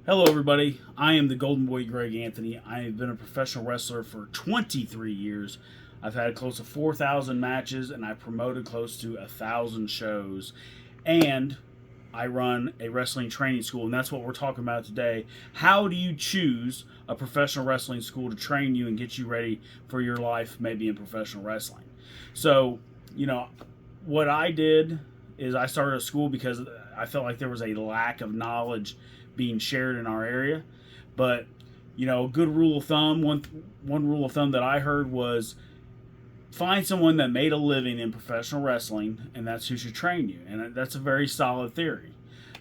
Hello, everybody. I am the Golden Boy Greg Anthony. I have been a professional wrestler for 23 years. I've had close to 4,000 matches, and I've promoted close to 1,000 shows. And I run a wrestling training school, and that's what we're talking about today. How do you choose a professional wrestling school to train you and get you ready for your life, maybe in professional wrestling? So, what I did is I started a school because I felt like there was a lack of knowledge being shared in our area. But a good rule of thumb, one rule of thumb that I heard was find someone that made a living in professional wrestling, and that's who should train you. And that's a very solid theory.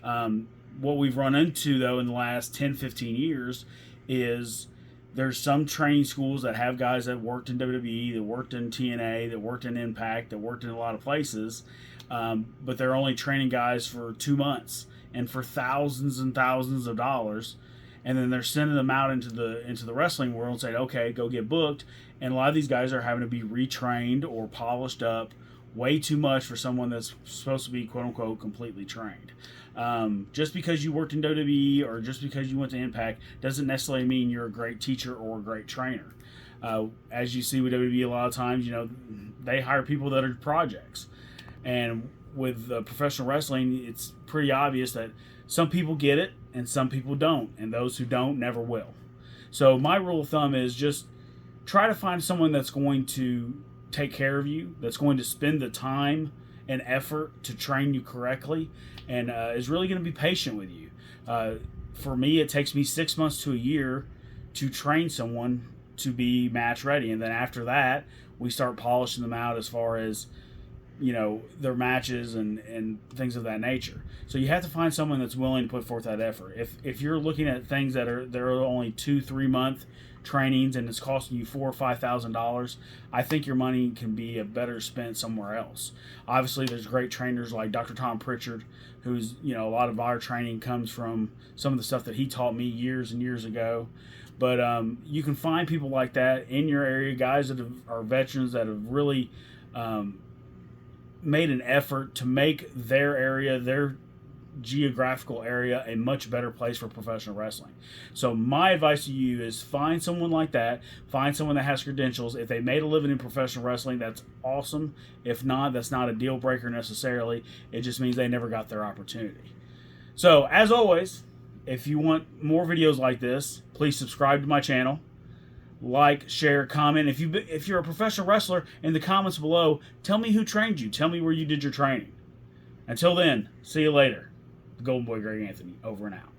What we've run into, though, in the last 10, 15 years is there's some training schools that have guys that worked in WWE, that worked in TNA, that worked in Impact, that worked in a lot of places, but they're only training guys for 2 months and for thousands and thousands of dollars, and then they're sending them out into the wrestling world and saying, okay, go get booked. And a lot of these guys are having to be retrained or polished up way too much for someone that's supposed to be, quote unquote, completely trained. Just because you worked in WWE or just because you went to Impact doesn't necessarily mean you're a great teacher or a great trainer. As you see with WWE, a lot of times, they hire people that are projects. And with professional wrestling, it's pretty obvious that some people get it and some people don't, and those who don't never will. So my rule of thumb is just try to find someone that's going to take care of you, that's going to spend the time and effort to train you correctly, and is really going to be patient with you. For me, it takes me 6 months to a year to train someone to be match ready, and then after that, we start polishing them out as far as their matches and things of that nature. So you have to find someone that's willing to put forth that effort. If you're looking at things that are only 2-3 month trainings and it's costing you $4,000 or $5,000, I think your money can be better spent somewhere else. Obviously, there's great trainers like Dr. Tom Pritchard, who's a lot of our training comes from some of the stuff that he taught me years and years ago. But you can find people like that in your area, guys that are veterans that have really made an effort to make their area, their geographical area, a much better place for professional wrestling. So my advice to you is find someone like that. Find someone that has credentials. If they made a living in professional wrestling, that's awesome. If not, that's not a deal breaker necessarily. It just means they never got their opportunity. So as always, if you want more videos like this, please subscribe to my channel. Like, share, comment. If you're a professional wrestler, in the comments below, tell me who trained you. Tell me where you did your training. Until then, see you later. The Golden Boy Greg Anthony, over and out.